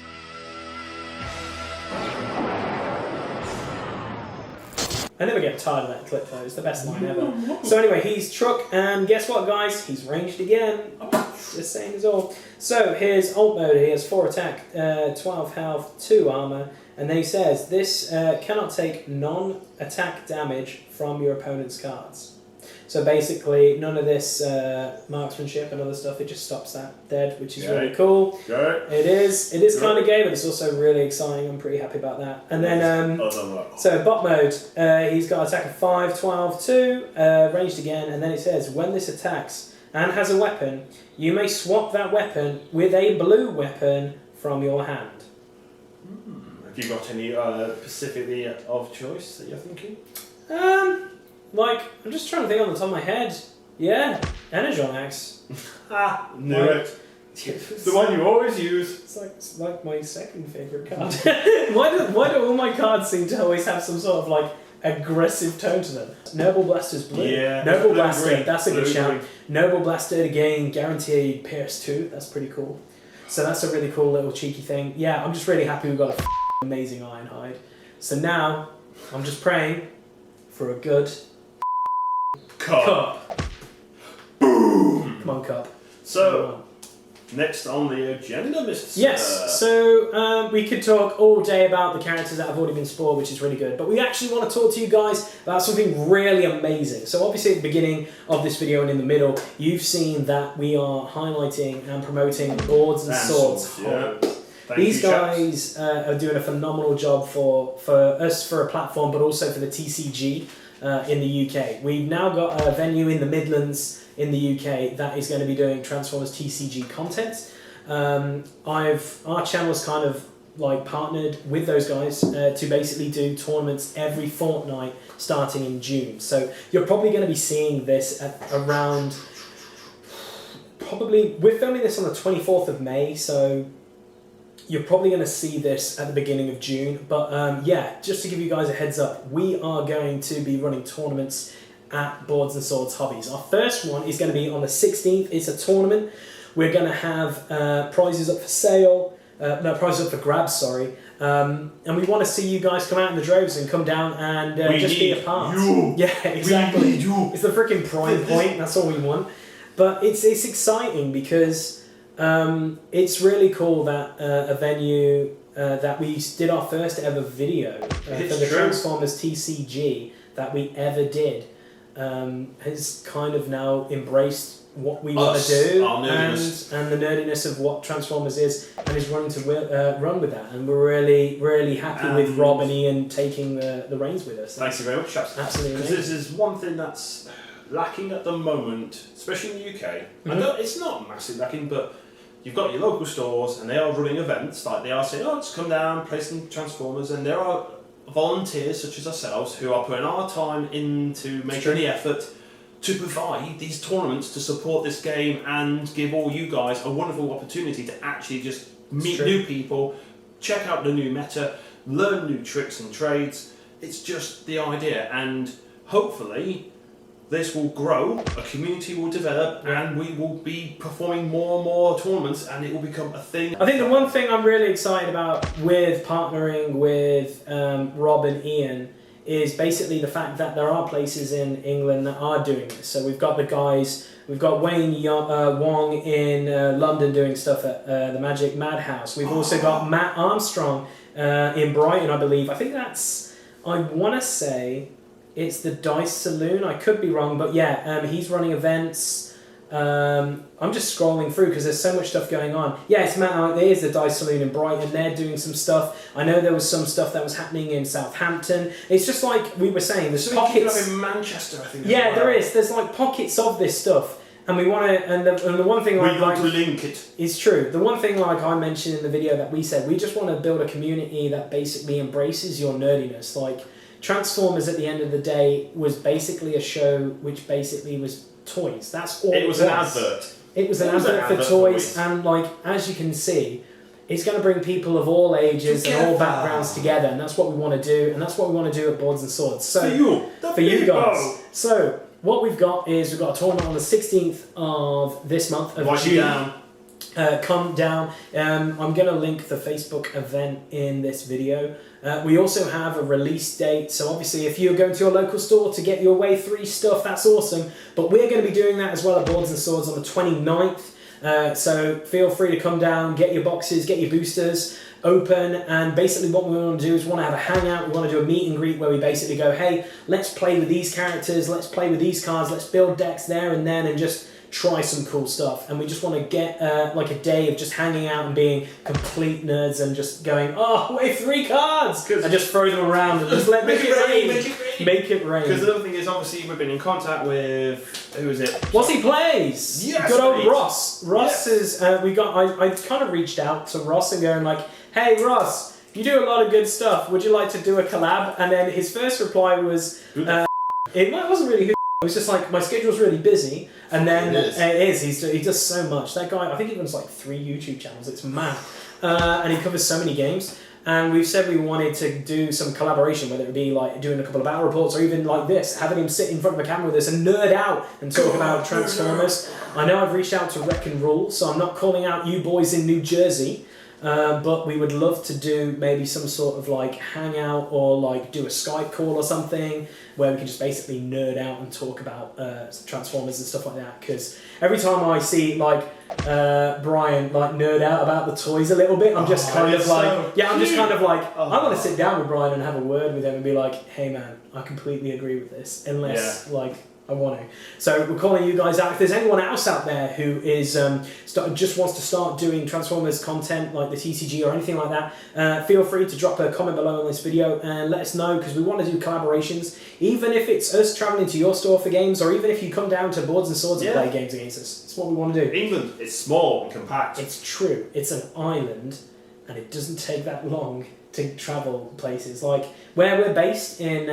I never get tired of that clip though, it's the best line ever. So anyway, he's Truck, and guess what guys? He's ranged again. The same as all. So here's ult mode, he has 4 attack, 12 health, 2 armor, and then he says, this cannot take non-attack damage from your opponent's cards. So basically, none of this marksmanship and other stuff, it just stops that dead, which is really cool. It is kind of gay, but it's also really exciting. I'm pretty happy about that. And then, so bot mode, he's got attack of 5, 12, 2, ranged again, and then it says, when this attacks and has a weapon, you may swap that weapon with a blue weapon from your hand. Have you got any specifically of choice that you're thinking? Like, I'm just trying to think on the top of my head. Yeah, Energon Axe. Knew it. It's the one you always use. It's like my second favourite card. why do all my cards seem to always have some sort of like aggressive tone to them? Noble Blaster's blue. Yeah. Noble Blaster, that's a good shout. Noble Blaster again, guaranteed Pierce 2. That's pretty cool. So that's a really cool little cheeky thing. Yeah, I'm just really happy we've got a amazing Ironhide. So now I'm just praying for a good cup. Boom! Come on, cup. So, next on the agenda, Mr. Yes, so we could talk all day about the characters that have already been spoiled, which is really good, but we actually want to talk to you guys about something really amazing. So obviously at the beginning of this video and in the middle, you've seen that we are highlighting and promoting boards and swords. Yeah. These guys are doing a phenomenal job for us, for a platform, but also for the TCG in the UK. We've now got a venue in the Midlands in the UK that is going to be doing Transformers TCG content. Our channel's kind of like partnered with those guys to basically do tournaments every fortnight starting in June. So you're probably going to be seeing this at around, probably, we're filming this on the 24th of May, so you're probably going to see this at the beginning of June. But yeah, just to give you guys a heads up, we are going to be running tournaments at Boards and Swords Hobbies. Our first one is going to be on the 16th. It's a tournament. We're going to have prizes up for sale. No, prizes up for grabs, sorry. And we want to see you guys come out in the droves and come down and just be a part. You. Yeah, exactly. We need you. It's the freaking prime point. That's all we want. But it's exciting because it's really cool that a venue that we did our first ever video for the Transformers TCG that we ever did has kind of now embraced what we want to do and the nerdiness of what Transformers is, and is running to run with that. And we're really happy with Rob and Ian taking the reins with us. Thank you very much, chaps. Absolutely. Because this is one thing that's lacking at the moment, especially in the UK. I know it's not massively lacking, but you've got your local stores and they are running events, like they are saying, oh, just come down, play some Transformers, and there are volunteers such as ourselves who are putting our time into making the effort to provide these tournaments to support this game and give all you guys a wonderful opportunity to actually just meet new people, check out the new meta, learn new tricks and trades. It's just the idea, and hopefully this will grow, a community will develop, and we will be performing more and more tournaments, and it will become a thing. I think the one thing I'm really excited about with partnering with Rob and Ian is basically the fact that there are places in England that are doing this. So we've got the guys, we've got Wayne Wong in London doing stuff at the Magic Madhouse. We've also got Matt Armstrong in Brighton, I believe. I think that's, I want to say it's the Dice Saloon. I could be wrong, but yeah, he's running events. I'm just scrolling through because there's so much stuff going on. Yeah, it's Matt. There is the Dice Saloon in Brighton. They're doing some stuff. I know there was some stuff that was happening in Southampton. It's just like we were saying. There's pockets in Manchester, I think. Yeah, there is. There's like pockets of this stuff, and we want to. And the one thing we want to link it. It's true. The one thing, like I mentioned in the video that we said, we just want to build a community that basically embraces your nerdiness. Like Transformers, at the end of the day, was basically a show which basically was toys. That's all. It was an advert. It was an advert for toys, and like as you can see, it's going to bring people of all ages and all backgrounds together, and that's what we want to do, and that's what we want to do at Boards and Swords. So for you guys. So what we've got is we've got a tournament on the 16th of this month of June. Come down. I'm going to link the Facebook event in this video. We also have a release date, so obviously if you're going to your local store to get your Wave 3 stuff, that's awesome. But we're going to be doing that as well at Boards and Swords on the 29th. So feel free to come down, get your boxes, get your boosters open, and basically what we want to do is we want to have a hangout. We want to do a meet and greet where we basically go, hey, let's play with these characters, let's play with these cards, let's build decks there and then, and just try some cool stuff. And we just want to get like a day of just hanging out and being complete nerds and just going, oh, Wave 3 cards, and just throw them around and just make it rain. Make it rain. Because the other thing is, obviously, we've been in contact with, who is it? What's he plays? Yes, good old Ross. Ross is, we got, I kind of reached out to Ross and going like, hey Ross, you do a lot of good stuff, would you like to do a collab? And then his first reply was, it wasn't really who. It was just like, my schedule's really busy, and then it is. He does so much. That guy, I think he runs like 3 YouTube channels. It's mad, and he covers so many games. And we've said we wanted to do some collaboration, whether it be like doing a couple of battle reports, or even like this, having him sit in front of a camera with us and nerd out and talk about Transformers. I know I've reached out to Wreck and Rule, so I'm not calling out you boys in New Jersey. But we would love to do maybe some sort of like hangout, or like do a Skype call or something where we can just basically nerd out and talk about Transformers and stuff like that. Because every time I see like Brian like nerd out about the toys a little bit, I'm just kind of like, I'm just kind of like, I want to sit down with Brian and have a word with him and be like, hey man, I completely agree with this, unless like I want to. So we're calling you guys out. If there's anyone else out there who is just wants to start doing Transformers content like the TCG or anything like that, feel free to drop a comment below on this video and let us know, because we want to do collaborations, even if it's us travelling to your store for games, or even if you come down to Boards and Swords and play games against us. It's what we want to do. England is small and compact. It's true. It's an island, and it doesn't take that long to travel places. Like where we're based in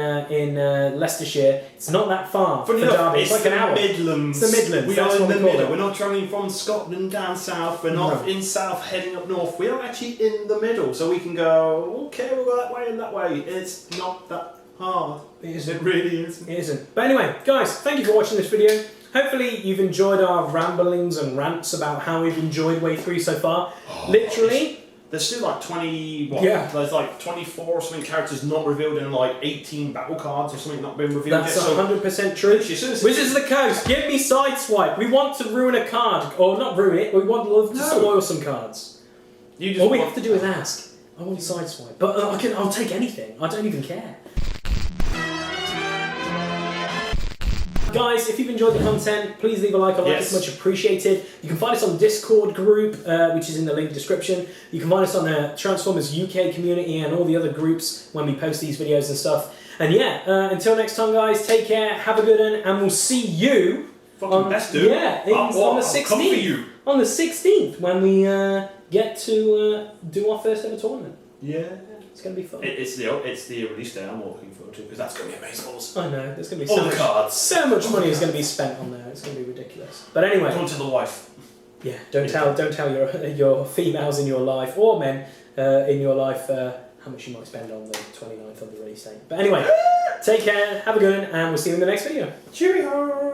Leicestershire, it's not that far for Derby. It's like an hour. Midlands. It's the Midlands. We That's are in what the we call middle. it. We're not travelling from Scotland down south. We're not in south heading up north. We are actually in the middle, so we can go. Okay, we'll go that way and that way. It's not that hard. It isn't. It really isn't. It isn't. But anyway, guys, thank you for watching this video. Hopefully you've enjoyed our ramblings and rants about how we've enjoyed Way 3 so far. Literally. There's still like 20, Yeah. There's like 24 or something characters not revealed and like 18 battle cards or something not been revealed That's yet. So 100% true. Wizards of the Coast, give me Sideswipe. We want to ruin a card. Or not ruin it, but we want love to spoil some cards. All we have to do is ask. I want Sideswipe. But I'll take anything. I don't even care. Guys, if you've enjoyed the content, please leave a like. It's much appreciated. You can find us on the Discord group, which is in the link description. You can find us on the Transformers UK community and all the other groups when we post these videos and stuff. And yeah, until next time, guys, take care, have a good one, and we'll see you on the 16th. Come for you. On the 16th, when we get to do our first ever tournament. Yeah. It's going to be fun. It's the release day I'm looking forward to, because that's going to be amazing. I know, there's going to be so much money is going to be spent on there. It's going to be ridiculous. But anyway, don't tell the wife. Yeah, don't tell your females in your life or men in your life how much you might spend on the 29th of the release date. But anyway, take care, have a good one, and we'll see you in the next video. Cheerio.